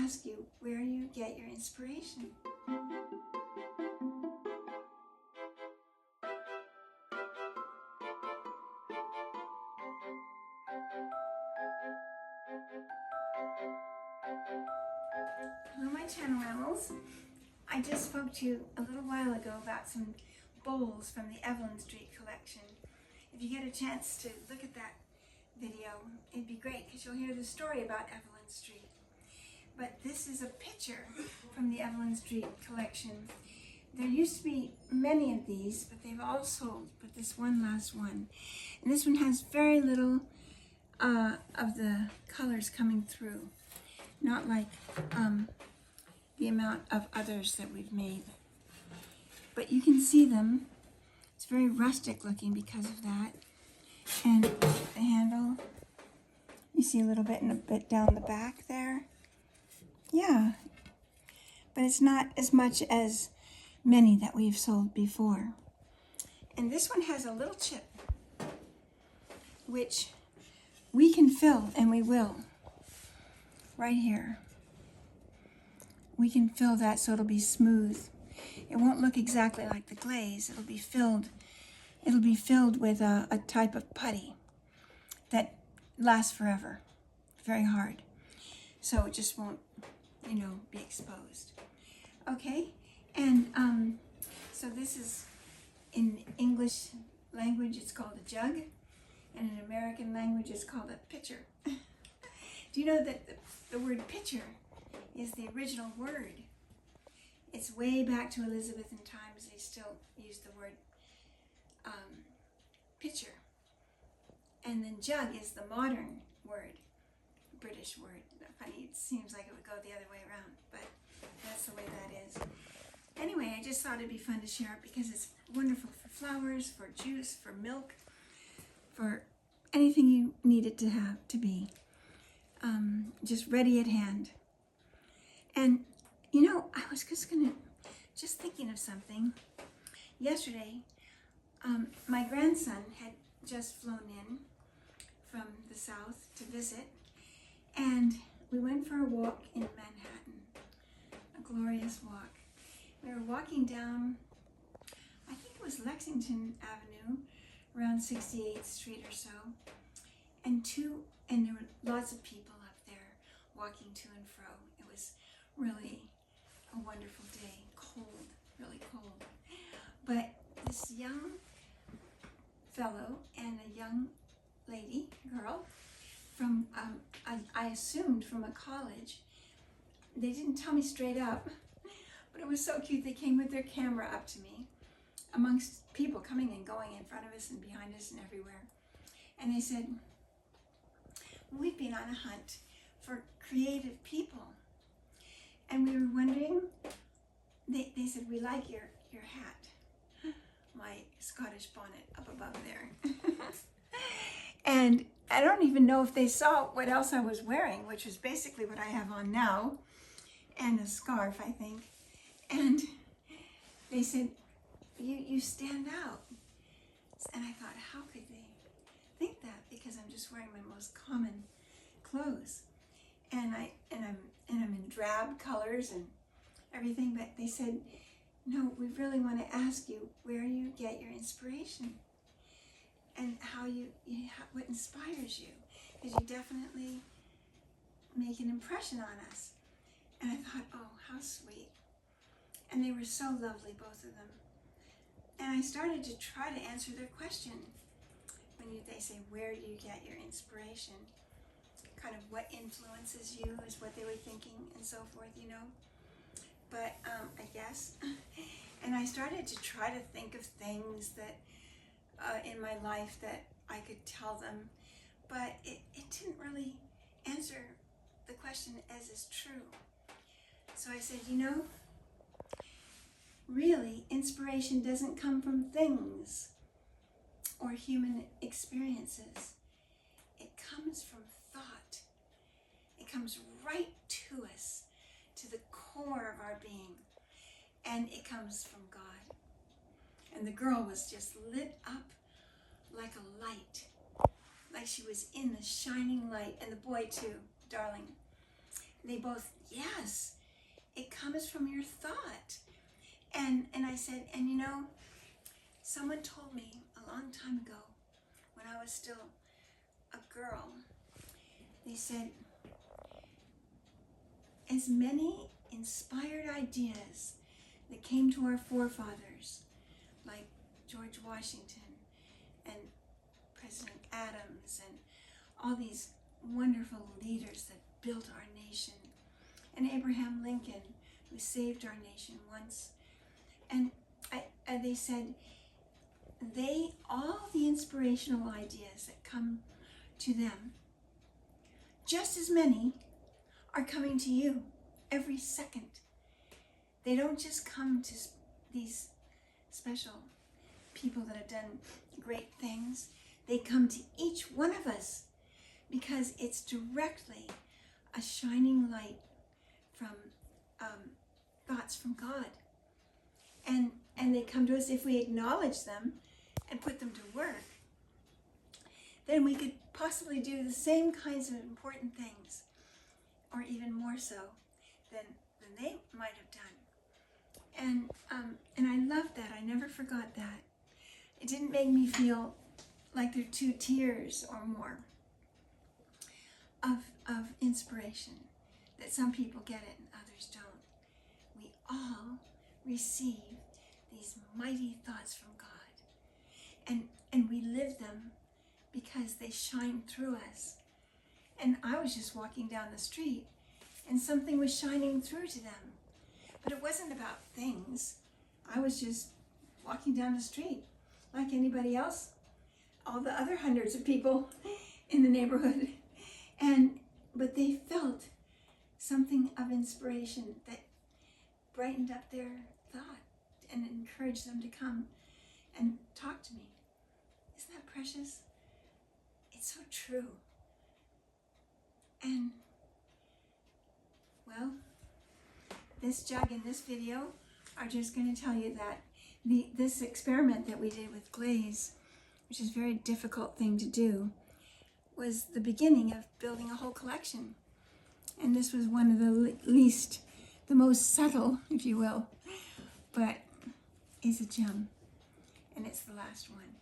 ask you where you get your inspiration. Hello, my channel animals. I just spoke to you a little while ago about some bowls from the Evelyn Street collection. If you get a chance to look at that video, it'd be great because you'll hear the story about Evelyn Street. But this is a picture from the Evelyn Street collection. There used to be many of these, but they've all sold, but this one last one. And this one has very little of the colors coming through. Not like the amount of others that we've made. But you can see them. It's very rustic looking because of that. And the handle, you see a little bit and a bit down the back there. Yeah, but it's not as much as many that we've sold before. And this one has a little chip, which we can fill, and we will. Right here. We can fill that so it'll be smooth. It won't look exactly like the glaze. It'll be filled with a type of putty that lasts forever. Very hard. So it just won't, be exposed. Okay, and so this is, in English language, it's called a jug, and in American language, it's called a pitcher. Do you know that the word pitcher is the original word? It's way back to Elizabethan times. They still use the word pitcher. And then jug is the modern word, British word. Funny, it seems like it would go the other way around, but that's the way that is. Anyway, I just thought it'd be fun to share it because it's wonderful for flowers, for juice, for milk, for anything you need it to have, to be. Just ready at hand. And, I was just thinking of something. Yesterday, my grandson had just flown in from the south to visit, and we went for a walk in Manhattan, a glorious walk. We were walking down, I think it was Lexington Avenue, around 68th Street or so, and there were lots of people up there walking to and fro. It was really a wonderful day, cold, really cold. But this young fellow and a young girl, from, I assumed from a college. They didn't tell me straight up, but it was so cute. They came with their camera up to me, amongst people coming and going in front of us and behind us and everywhere. And they said, we've been on a hunt for creative people. And we were wondering, they said, we like your hat, my Scottish bonnet up above there. And I don't even know if they saw what else I was wearing, which was basically what I have on now, and a scarf, I think. And they said, you stand out. And I thought, how could they think that? Because I'm just wearing my most common clothes. And I'm in drab colors and everything, but they said, no, we really want to ask you where you get your inspiration and what inspires you, because you definitely make an impression on us. And I thought, oh, how sweet. And they were so lovely, both of them. And I started to try to answer their question when they say, where do you get your inspiration? Kind of what influences you is what they were thinking and so forth, But I guess. And I started to try to think of things that in my life that I could tell them, but it didn't really answer the question as is true. So I said, really, inspiration doesn't come from things or human experiences. It comes from thought. It comes right to us, to the core of our being, and it comes from God. And the girl was just lit up like a light, like she was in the shining light, and the boy too, darling. they both, yes, it comes from your thought. And I said, and you know, someone told me a long time ago, when I was still a girl, they said, as many inspired ideas that came to our forefathers, like George Washington and President Adams and all these wonderful leaders that built our nation, and Abraham Lincoln, who saved our nation once, and they said, all the inspirational ideas that come to them, just as many are coming to you every second. They don't just come to these special people that have done great things. They come to each one of us because it's directly a shining light from thoughts from God. And they come to us if we acknowledge them and put them to work. Then we could possibly do the same kinds of important things, or even more so than they might have done. And I loved that. I never forgot that. It didn't make me feel like there are 2 tiers or more of inspiration, that some people get it and others don't. We all receive these mighty thoughts from God, and we live them because they shine through us. And I was just walking down the street and something was shining through to them, but it wasn't about things. I was just walking down the street like anybody else, all the other hundreds of people in the neighborhood, but they felt something of inspiration that brightened up their thought and encouraged them to come and talk to me. Isn't that precious? It's so true. And, well, this jug and this video are just going to tell you that this experiment that we did with glaze, which is a very difficult thing to do, was the beginning of building a whole collection. And this was one of the most subtle, if you will, but is a gem. And it's the last one.